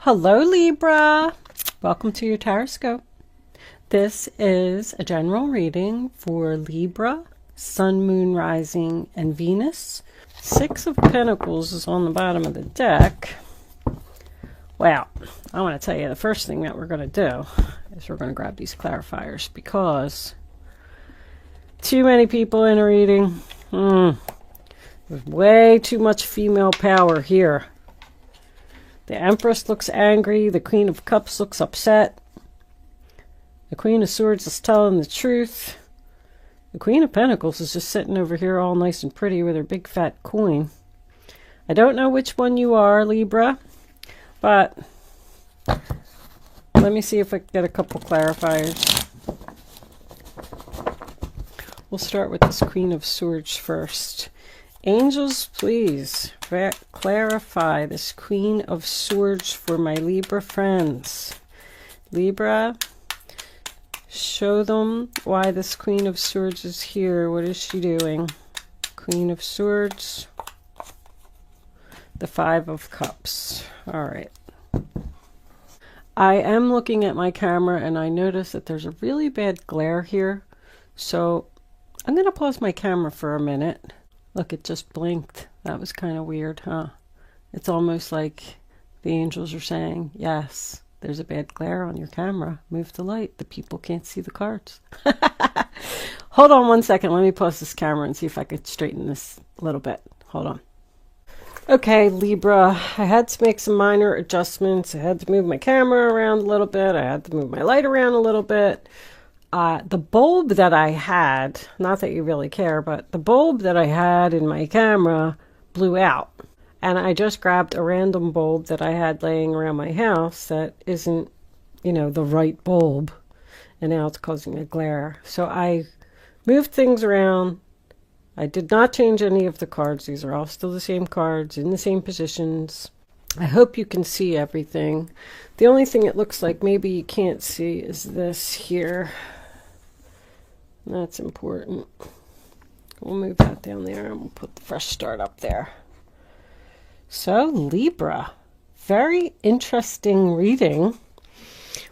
Hello, Libra. Welcome to your horoscope. This is a general reading for Libra, Sun, Moon, Rising, and Venus. Six of Pentacles is on the bottom of the deck. Well, I want to tell you the first thing that we're going to do is we're going to grab these clarifiers because too many people in a reading. There's way too much female power here. The Empress looks angry. The Queen of Cups looks upset. The Queen of Swords is telling the truth. The Queen of Pentacles is just sitting over here all nice and pretty with her big fat coin. I don't know which one you are, Libra, but let me see if I can get a couple clarifiers. We'll start with this Queen of Swords first. Angels, please clarify this Queen of Swords for my Libra friends. Libra, show them why this Queen of Swords is here. What is she doing? Queen of Swords. The Five of Cups. All right. I am looking at my camera and I notice that there's a really bad glare here. So I'm going to pause my camera for a minute. Look, it just blinked. That was kind of weird, huh? It's almost like the angels are saying, yes, there's a bad glare on your camera. Move the light. The people can't see the cards. Hold on one second. Let me pause this camera and see if I could straighten this a little bit. Hold on. Okay, Libra, I had to make some minor adjustments. I had to move my camera around a little bit. I had to move my light around a little bit. The bulb that I had, not that you really care, but the bulb that I had in my camera blew out. And I just grabbed a random bulb that I had laying around my house that isn't, the right bulb. And now it's causing a glare. So I moved things around. I did not change any of the cards. These are all still the same cards in the same positions. I hope you can see everything. The only thing it looks like maybe you can't see is this here. That's important. We'll move that down there and we'll put the fresh start up there. So, Libra, very interesting reading.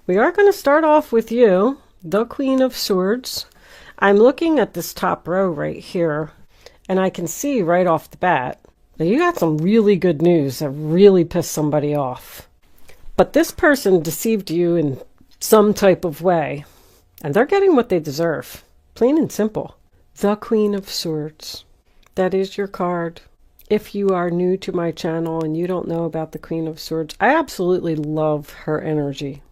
We are going to start off with you, the Queen of Swords. I'm looking at this top row right here, and I can see right off the bat that you got some really good news that really pissed somebody off. But this person deceived you in some type of way, and they're getting what they deserve. Plain and simple. The Queen of Swords. That is your card. If you are new to my channel and you don't know about the Queen of Swords, I absolutely love her energy.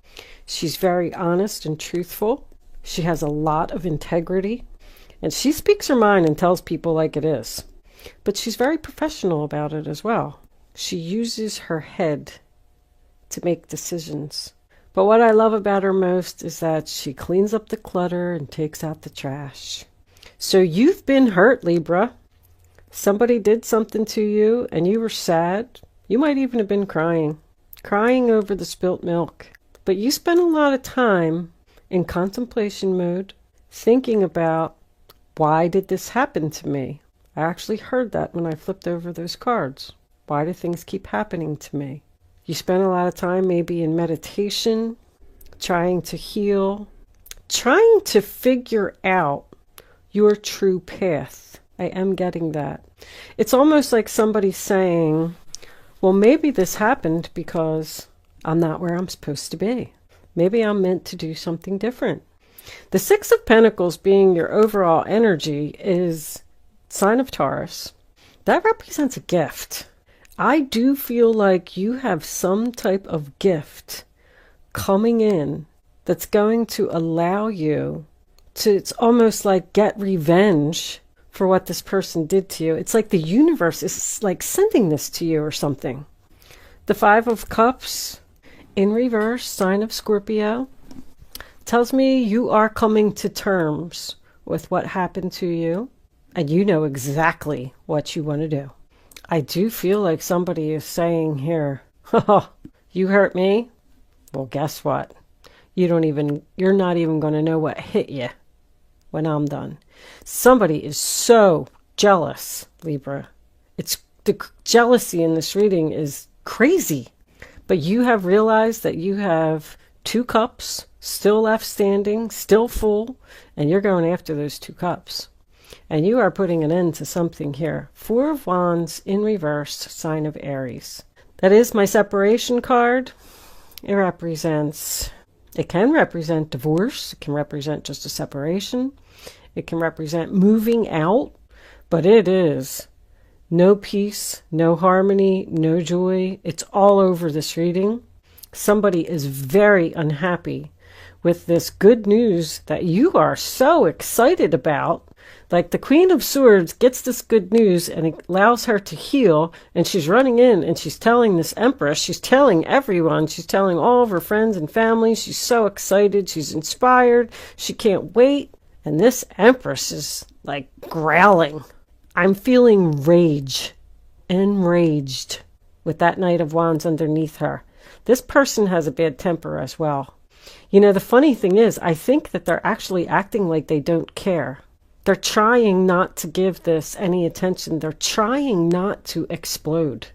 She's very honest and truthful. She has a lot of integrity. And she speaks her mind and tells people like it is. But she's very professional about it as well. She uses her head to make decisions. But what I love about her most is that she cleans up the clutter and takes out the trash. So you've been hurt, Libra. Somebody did something to you and you were sad. You might even have been crying over the spilt milk. But you spent a lot of time in contemplation mode, thinking about, why did this happen to me? I actually heard that when I flipped over those cards. Why do things keep happening to me? You spend a lot of time maybe in meditation, trying to heal, trying to figure out your true path. I am getting that. It's almost like somebody saying, well, maybe this happened because I'm not where I'm supposed to be. Maybe I'm meant to do something different. The Six of Pentacles being your overall energy is sign of Taurus. That represents a gift. I do feel like you have some type of gift coming in that's going to allow you to, it's almost like get revenge for what this person did to you. It's like the universe is like sending this to you or something. The Five of Cups in reverse, sign of Scorpio, tells me you are coming to terms with what happened to you and you know exactly what you want to do. I do feel like somebody is saying here, oh, you hurt me? Well, guess what? You're not even going to know what hit you when I'm done. Somebody is so jealous, Libra. The jealousy in this reading is crazy. But you have realized that you have 2 cups still left standing, still full, and you're going after those 2 cups. And you are putting an end to something here. 4 of Wands in reverse, sign of Aries. That is my separation card. It can represent divorce. It can represent just a separation. It can represent moving out. But it is no peace, no harmony, no joy. It's all over this reading. Somebody is very unhappy with this good news that you are so excited about. Like the Queen of Swords gets this good news and it allows her to heal, and she's running in and she's telling this Empress, she's telling everyone, she's telling all of her friends and family, she's so excited, she's inspired, she can't wait. And this Empress is like growling. I'm feeling rage, enraged with that Knight of Wands underneath her. This person has a bad temper as well. You know, the funny thing is, I think that they're actually acting like they don't care. They're trying not to give this any attention. They're trying not to explode.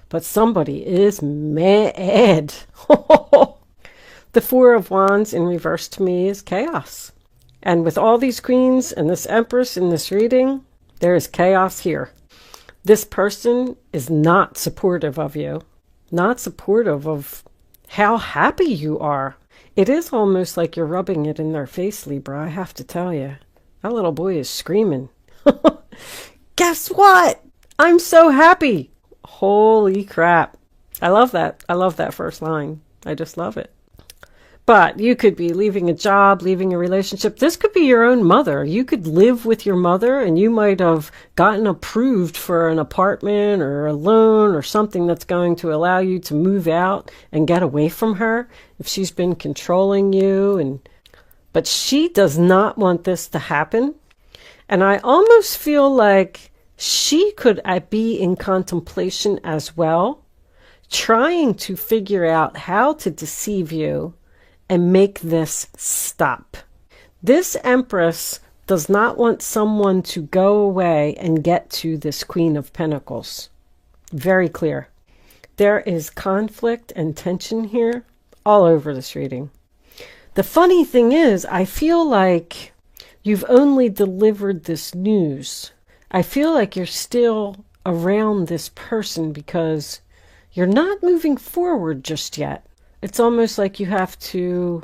But somebody is mad. The 4 of Wands in reverse to me is chaos. And with all these queens and this Empress in this reading, there is chaos here. This person is not supportive of you. Not supportive of how happy you are. It is almost like you're rubbing it in their face, Libra, I have to tell you. That little boy is screaming. Guess what? I'm so happy. Holy crap. I love that. I love that first line. I just love it. But you could be leaving a job, leaving a relationship. This could be your own mother. You could live with your mother and you might have gotten approved for an apartment or a loan or something that's going to allow you to move out and get away from her if she's been controlling you. But she does not want this to happen. And I almost feel like she could be in contemplation as well, trying to figure out how to deceive you and make this stop. This Empress does not want someone to go away and get to this Queen of Pentacles. Very clear. There is conflict and tension here all over this reading. The funny thing is, I feel like you've only delivered this news. I feel like you're still around this person because you're not moving forward just yet. It's almost like you have to,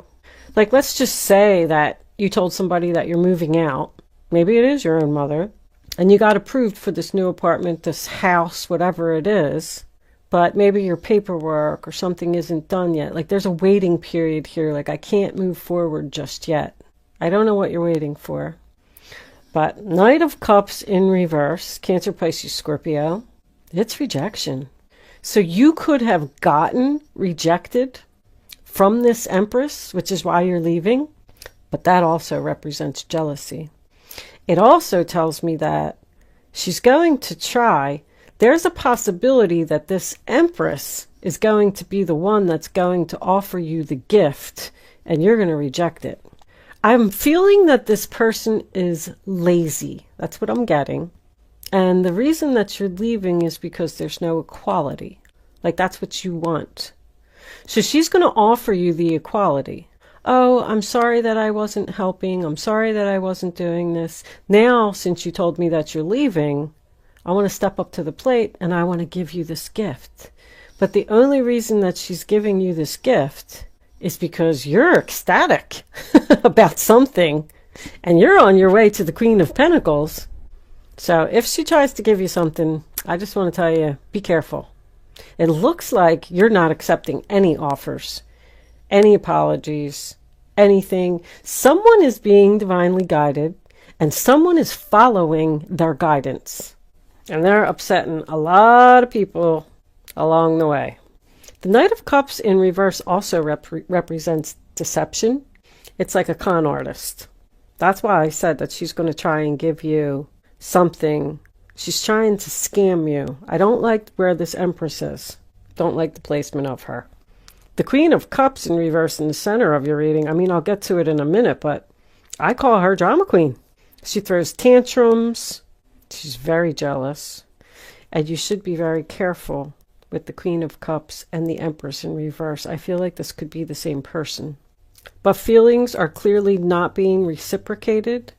like, let's just say that you told somebody that you're moving out. Maybe it is your own mother. And you got approved for this new apartment, this house, whatever it is. But maybe your paperwork or something isn't done yet. Like there's a waiting period here. Like I can't move forward just yet. I don't know what you're waiting for. But Knight of Cups in reverse, Cancer, Pisces, Scorpio. It's rejection. So you could have gotten rejected from this Empress, which is why you're leaving, but that also represents jealousy. It also tells me that she's going to try. There's a possibility that this Empress is going to be the one that's going to offer you the gift, and you're going to reject it. I'm feeling that this person is lazy. That's what I'm getting. And the reason that you're leaving is because there's no equality. Like that's what you want. So she's going to offer you the equality. Oh, I'm sorry that I wasn't helping. I'm sorry that I wasn't doing this. Now, since you told me that you're leaving, I want to step up to the plate and I want to give you this gift. But the only reason that she's giving you this gift is because you're ecstatic about something and you're on your way to the Queen of Pentacles. So if she tries to give you something, I just want to tell you, be careful. It looks like you're not accepting any offers, any apologies, anything. Someone is being divinely guided and someone is following their guidance. And they're upsetting a lot of people along the way. The Knight of Cups in reverse also represents deception. It's like a con artist. That's why I said that she's going to try and give you something. She's trying to scam you. I don't like where this Empress is. Don't like the placement of her. The Queen of Cups in reverse in the center of your reading. I mean, I'll get to it in a minute, but I call her drama queen. She throws tantrums. She's very jealous. And you should be very careful with the Queen of Cups and the Empress in reverse. I feel like this could be the same person. But feelings are clearly not being reciprocated.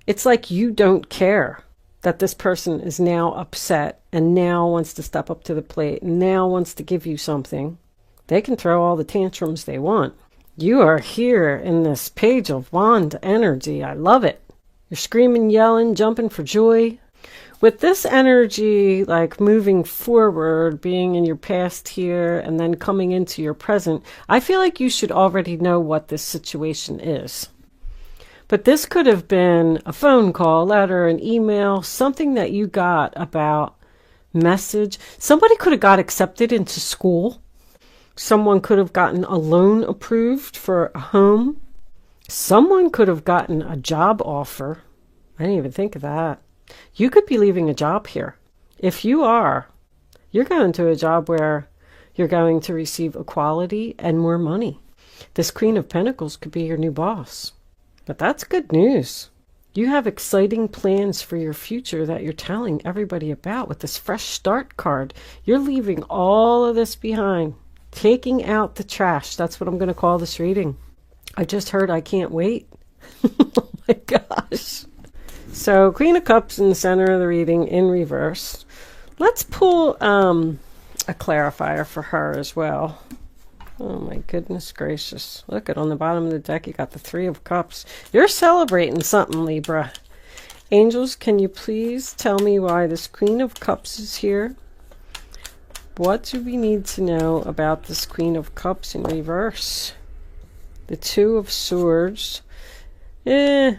It's like you don't care that this person is now upset and now wants to step up to the plate and now wants to give you something. They can throw all the tantrums they want. You are here in this Page of Wand energy. I love it. You're screaming, yelling, jumping for joy. With this energy, like moving forward, being in your past here and then coming into your present, I feel like you should already know what this situation is. But this could have been a phone call, letter, an email, something that you got about message. Somebody could have got accepted into school. Someone could have gotten a loan approved for a home. Someone could have gotten a job offer. I didn't even think of that. You could be leaving a job here. If you are, you're going to a job where you're going to receive equality and more money. This Queen of Pentacles could be your new boss. But that's good news. You have exciting plans for your future that you're telling everybody about with this fresh start card. You're leaving all of this behind. Taking out the trash. That's what I'm going to call this reading. I just heard I can't wait. Oh my gosh. So Queen of Cups in the center of the reading in reverse. Let's pull a clarifier for her as well. Oh my goodness gracious. Look at on the bottom of the deck you got the Three of Cups. You're celebrating something, Libra. Angels, can you please tell me why this Queen of Cups is here? What do we need to know about this Queen of Cups in reverse? The Two of Swords. It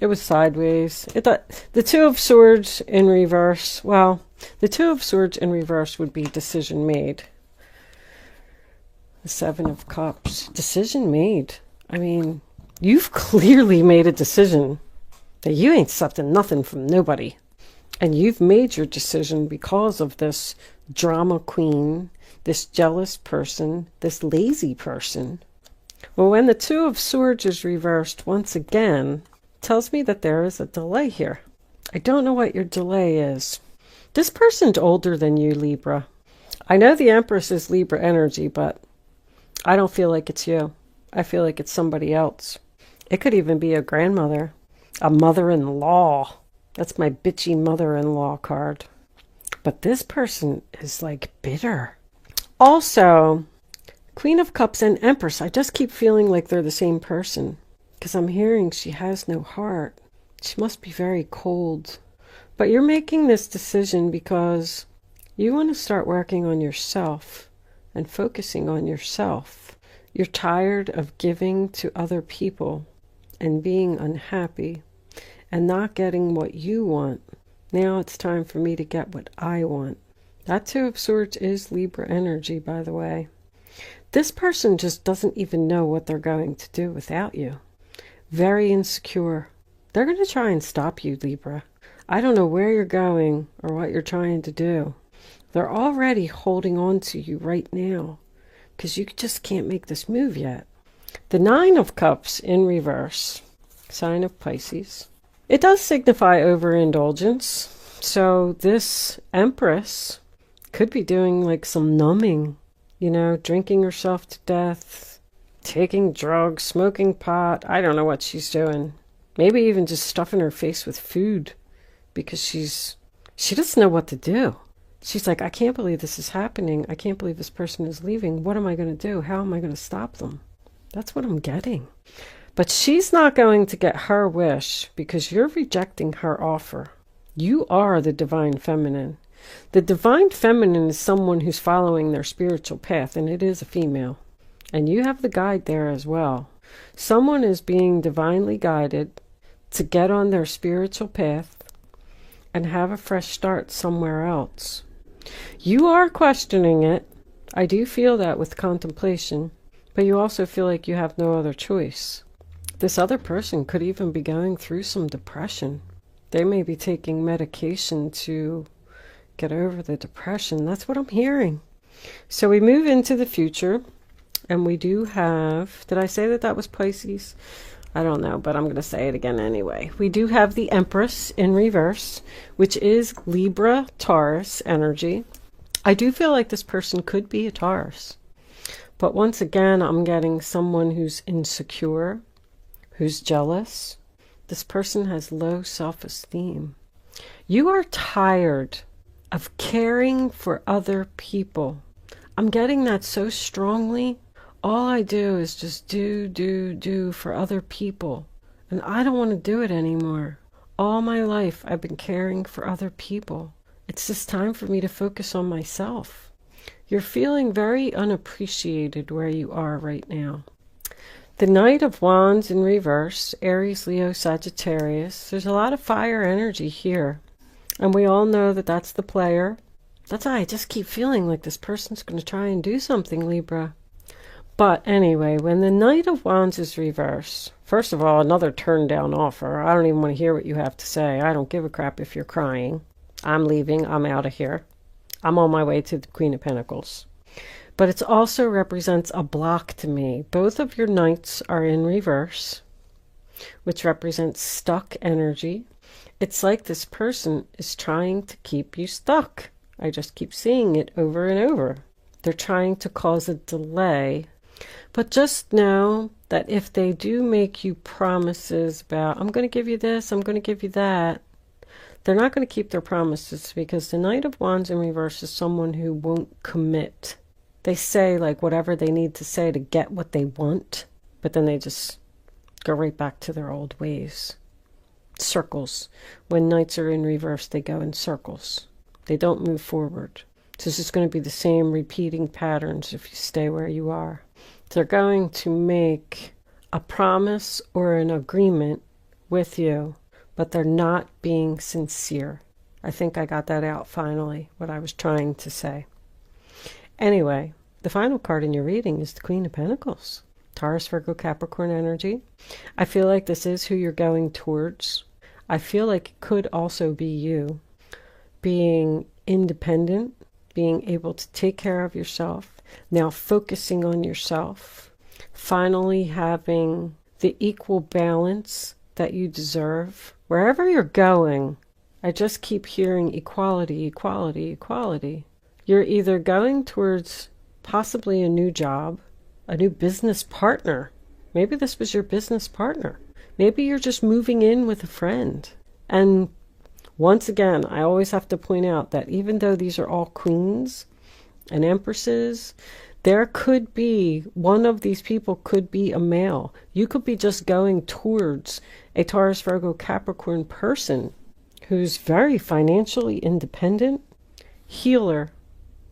was sideways. The Two of Swords in reverse. Well, the Two of Swords in reverse would be decision made. The Seven of Cups. Decision made. I mean, you've clearly made a decision that you ain't accepting nothing from nobody. And you've made your decision because of this drama queen, this jealous person, this lazy person. Well, when the Two of Swords is reversed once again, tells me that there is a delay here. I don't know what your delay is. This person's older than you, Libra. I know the Empress is Libra energy, but I don't feel like it's you. I feel like it's somebody else. It could even be a grandmother, a mother-in-law. That's my bitchy mother-in-law card. But this person is like bitter. Also, Queen of Cups and Empress, I just keep feeling like they're the same person. Because I'm hearing she has no heart. She must be very cold. But you're making this decision because you want to start working on yourself and focusing on yourself. You're tired of giving to other people and being unhappy and not getting what you want. Now it's time for me to get what I want. That Two of Swords is Libra energy, by the way. This person just doesn't even know what they're going to do without you. Very insecure. They're going to try and stop you, Libra. I don't know where you're going or what you're trying to do. They're already holding on to you right now because you just can't make this move yet. The Nine of Cups in reverse, sign of Pisces. It does signify overindulgence. So this Empress could be doing like some numbing, you know, drinking herself to death, taking drugs, smoking pot. I don't know what she's doing. Maybe even just stuffing her face with food because she doesn't know what to do. She's like, I can't believe this is happening. I can't believe this person is leaving. What am I going to do? How am I going to stop them? That's what I'm getting. But she's not going to get her wish because you're rejecting her offer. You are the Divine Feminine. The Divine Feminine is someone who's following their spiritual path, and it is a female. And you have the guide there as well. Someone is being divinely guided to get on their spiritual path and have a fresh start somewhere else. You are questioning it. I do feel that with contemplation, but you also feel like you have no other choice. This other person could even be going through some depression. They may be taking medication to get over the depression. That's what I'm hearing. So we move into the future. And we do have, did I say that was Pisces? I don't know, but I'm going to say it again anyway. We do have the Empress in reverse, which is Libra Taurus energy. I do feel like this person could be a Taurus. But once again, I'm getting someone who's insecure, who's jealous. This person has low self-esteem. You are tired of caring for other people. I'm getting that so strongly. All I do is just do for other people. And I don't want to do it anymore. All my life, I've been caring for other people. It's just time for me to focus on myself. You're feeling very unappreciated where you are right now. The Knight of Wands in reverse, Aries, Leo, Sagittarius. There's a lot of fire energy here. And we all know that that's the player. That's why I just keep feeling like this person's going to try and do something, Libra. But anyway, when the Knight of Wands is reverse, first of all, another turn down offer. I don't even want to hear what you have to say. I don't give a crap if you're crying. I'm leaving. I'm out of here. I'm on my way to the Queen of Pentacles. But it also represents a block to me. Both of your knights are in reverse, which represents stuck energy. It's like this person is trying to keep you stuck. I just keep seeing it over and over. They're trying to cause a delay. But just know that if they do make you promises about, I'm going to give you this, I'm going to give you that, they're not going to keep their promises, because the Knight of Wands in reverse is someone who won't commit. They say like whatever they need to say to get what they want, but then they just go right back to their old ways. Circles. When knights are in reverse, they go in circles. They don't move forward. So this is going to be the same repeating patterns if you stay where you are. They're going to make a promise or an agreement with you, but they're not being sincere. I think I got that out finally, what I was trying to say. Anyway, the final card in your reading is the Queen of Pentacles. Taurus, Virgo, Capricorn energy. I feel like this is who you're going towards. I feel like it could also be you being independent, being able to take care of yourself, now focusing on yourself, finally having the equal balance that you deserve. Wherever you're going, I just keep hearing equality, equality, equality. You're either going towards possibly a new job, a new business partner. Maybe this was your business partner. Maybe you're just moving in with a friend. And once again, I always have to point out that even though these are all queens and empresses, there could be, one of these people could be a male. You could be just going towards a Taurus, Virgo, Capricorn person who's very financially independent. Healer.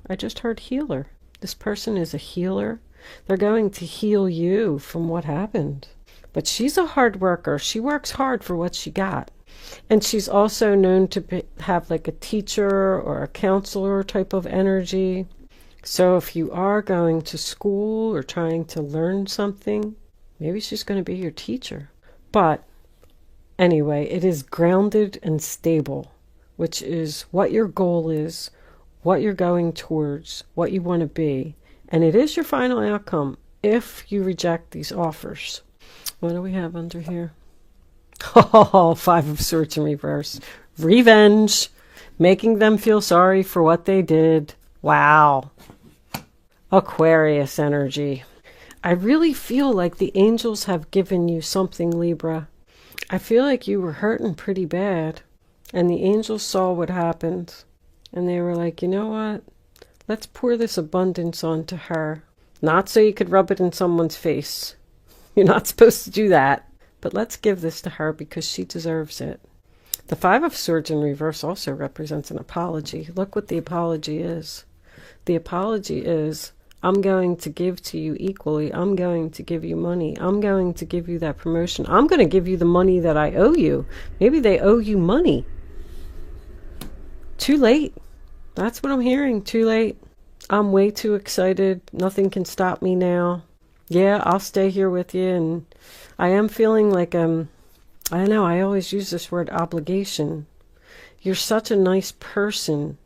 I just heard healer. This person is a healer. They're going to heal you from what happened. But she's a hard worker. She works hard for what she got. And she's also known to have like a teacher or a counselor type of energy. So if you are going to school or trying to learn something, maybe she's going to be your teacher. But anyway, it is grounded and stable, which is what your goal is, what you're going towards, what you want to be. And it is your final outcome if you reject these offers. What do we have under here? Oh, Five of Swords in reverse. Revenge. Making them feel sorry for what they did. Wow. Aquarius energy. I really feel like the angels have given you something, Libra. I feel like you were hurting pretty bad. And the angels saw what happened. And they were like, you know what? Let's pour this abundance onto her. Not so you could rub it in someone's face. You're not supposed to do that. But let's give this to her because she deserves it. The Five of Swords in reverse also represents an apology. Look what the apology is. The apology is, I'm going to give to you equally. I'm going to give you money. I'm going to give you that promotion. I'm going to give you the money that I owe you. Maybe they owe you money. Too late. That's what I'm hearing. Too late. I'm way too excited. Nothing can stop me now. Yeah, I'll stay here with you. And I am feeling like, I don't know, I always use this word obligation. You're such a nice person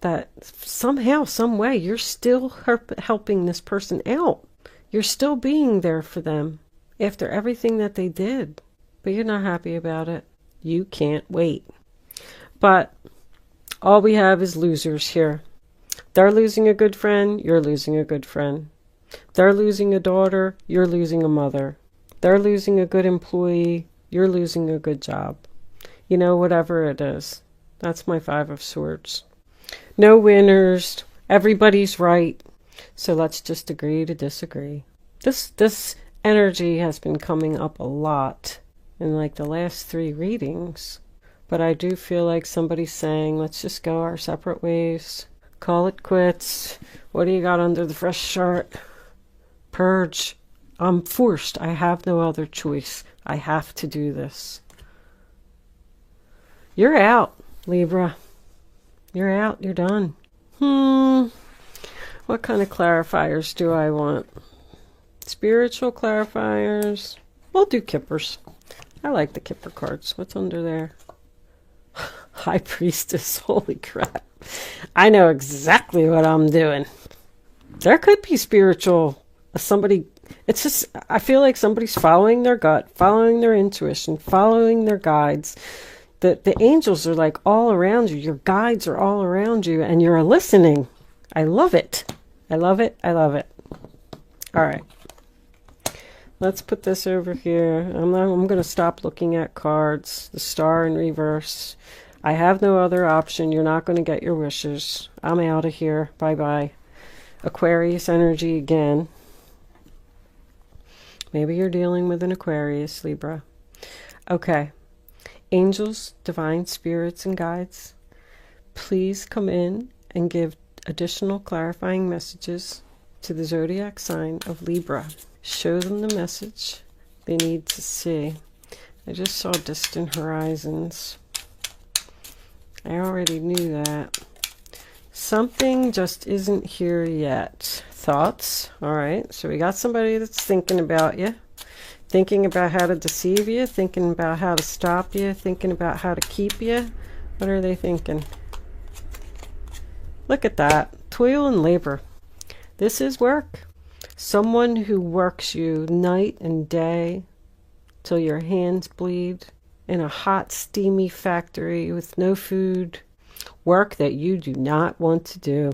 that somehow, some way, you're still helping this person out. You're still being there for them after everything that they did. But you're not happy about it. You can't wait. But all we have is losers here. They're losing a good friend, you're losing a good friend. They're losing a daughter, you're losing a mother. They're losing a good employee, you're losing a good job. You know, whatever it is. That's my Five of Swords. No winners. Everybody's right. So let's just agree to disagree. This energy has been coming up a lot in like the last 3 readings. But I do feel like somebody's saying, let's just go our separate ways. Call it quits. What do you got under the fresh start? Purge. I'm forced. I have no other choice. I have to do this. You're out, Libra. You're out. You're done. What kind of clarifiers do I want? Spiritual clarifiers. We'll do Kippers. I like the Kipper cards. What's under there? High Priestess. Holy crap. I know exactly what I'm doing. There could be spiritual. Somebody. It's just, I feel like somebody's following their gut, following their intuition, following their guides. The angels are like all around you. Your guides are all around you, and you're listening. I love it. I love it. I love it. All right. Let's put this over here. I'm going to stop looking at cards. The star in reverse. I have no other option. You're not going to get your wishes. I'm out of here. Bye-bye. Aquarius energy again. Maybe you're dealing with an Aquarius, Libra. Okay. Angels, divine spirits, and guides, please come in and give additional clarifying messages to the zodiac sign of Libra. Show them the message they need to see. I just saw distant horizons. I already knew that. Something just isn't here yet. Thoughts? All right. So we got somebody that's thinking about you. Thinking about how to deceive you, thinking about how to stop you, thinking about how to keep you. What are they thinking? Look at that. Toil and labor. This is work. Someone who works you night and day till your hands bleed in a hot, steamy factory with no food. Work that you do not want to do.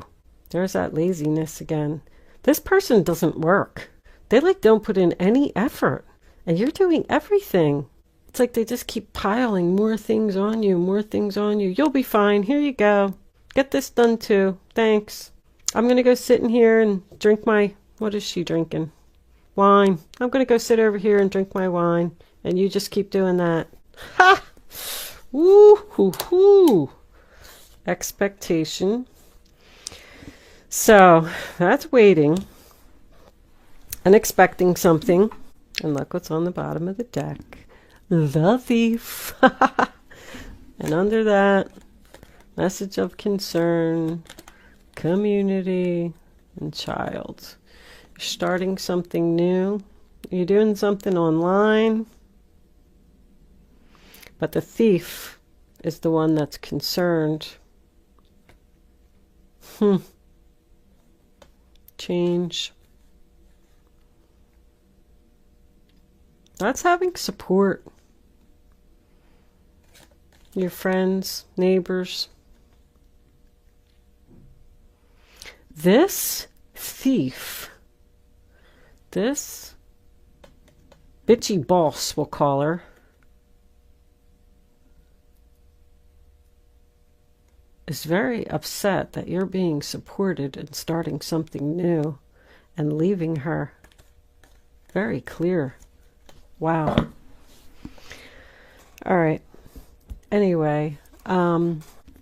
There's that laziness again. This person doesn't work. They like don't put in any effort. And you're doing everything. It's like they just keep piling more things on you, more things on you. You'll be fine. Here you go. Get this done too. Thanks. I'm going to go sit in here and drink my... What is she drinking? Wine. I'm going to go sit over here and drink my wine. And you just keep doing that. Ha! Woo-hoo-hoo. Expectation. So, that's waiting. And expecting something. And look what's on the bottom of the deck. The Thief. And under that, message of concern, community, and child. You're starting something new. You're doing something online. But the thief is the one that's concerned. Change. That's having support. Your friends, neighbors. This thief, this bitchy boss, we'll call her, is very upset that you're being supported and starting something new and leaving her. Very clear. Wow. All right. Anyway,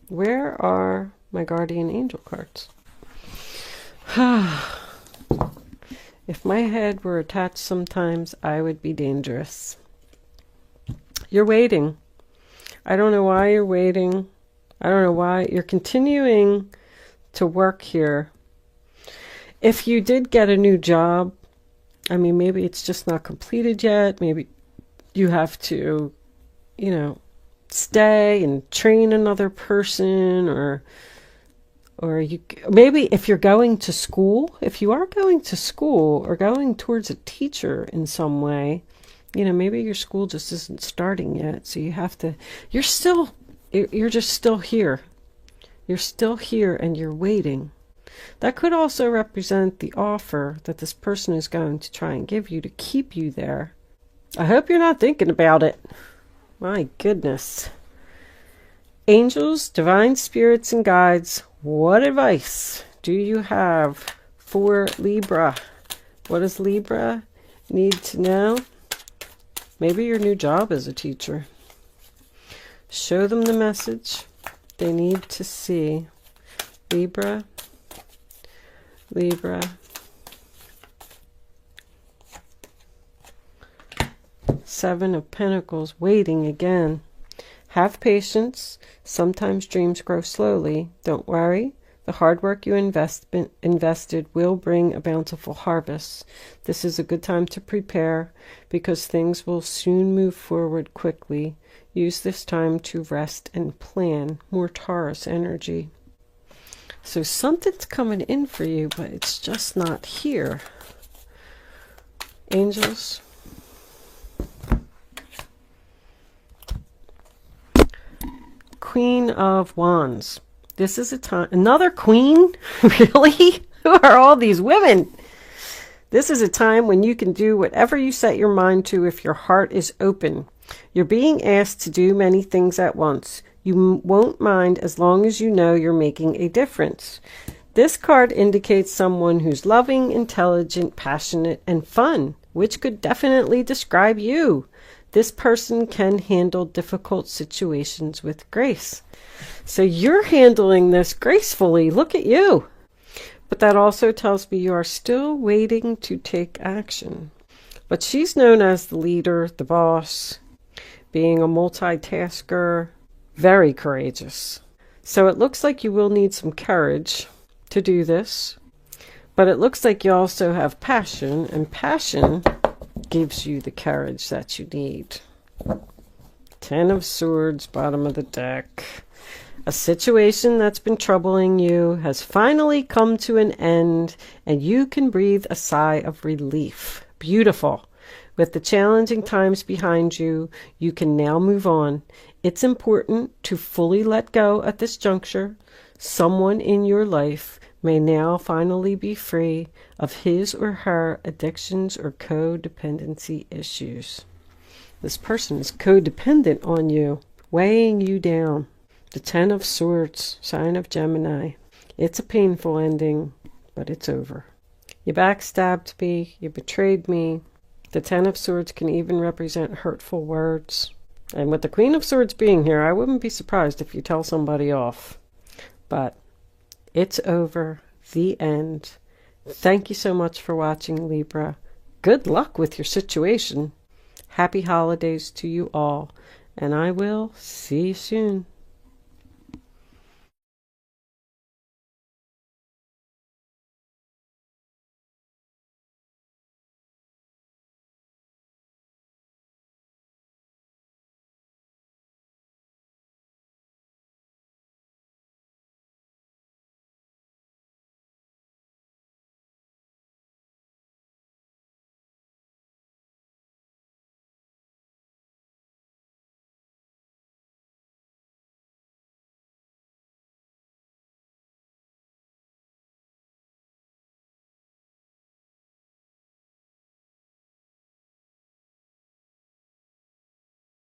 where are my guardian angel cards? If my head were attached sometimes, I would be dangerous. You're waiting. I don't know why you're waiting. I don't know why. You're continuing to work here. If you did get a new job, I mean, maybe it's just not completed yet. Maybe you have to, you know, stay and train another person, or you, maybe if you're going to school, if you are going to school or going towards a teacher in some way, you know, maybe your school just isn't starting yet. So you have to, you're just still here. You're still here and you're waiting. That could also represent the offer that this person is going to try and give you to keep you there. I hope you're not thinking about it. My goodness. Angels, divine spirits, and guides, what advice do you have for Libra? What does Libra need to know? Maybe your new job as a teacher. Show them the message they need to see. Libra. Libra. Seven of Pentacles, waiting again. Have patience. Sometimes dreams grow slowly. Don't worry. The hard work you invested will bring a bountiful harvest. This is a good time to prepare because things will soon move forward quickly. Use this time to rest and plan. More Taurus energy. So something's coming in for you, but it's just not here. Angels. Queen of Wands. This is a time. Another queen? Really? Who are all these women? This is a time when you can do whatever you set your mind to if your heart is open. You're being asked to do many things at once. You won't mind as long as you know you're making a difference. This card indicates someone who's loving, intelligent, passionate, and fun, which could definitely describe you. This person can handle difficult situations with grace. So you're handling this gracefully. Look at you. But that also tells me you are still waiting to take action. But she's known as the leader, the boss, being a multitasker, very courageous. So it looks like you will need some courage to do this. But it looks like you also have passion, and passion gives you the courage that you need. 10 of Swords, bottom of the deck. A situation that's been troubling you has finally come to an end, and you can breathe a sigh of relief. Beautiful. With the challenging times behind you, you can now move on. It's important to fully let go at this juncture. Someone in your life may now finally be free of his or her addictions or codependency issues. This person is codependent on you, weighing you down. The 10 of Swords, sign of Gemini. It's a painful ending, but it's over. You backstabbed me, you betrayed me. The 10 of Swords can even represent hurtful words. And with the Queen of Swords being here, I wouldn't be surprised if you tell somebody off. But it's over. The end. Thank you so much for watching, Libra. Good luck with your situation. Happy holidays to you all. And I will see you soon.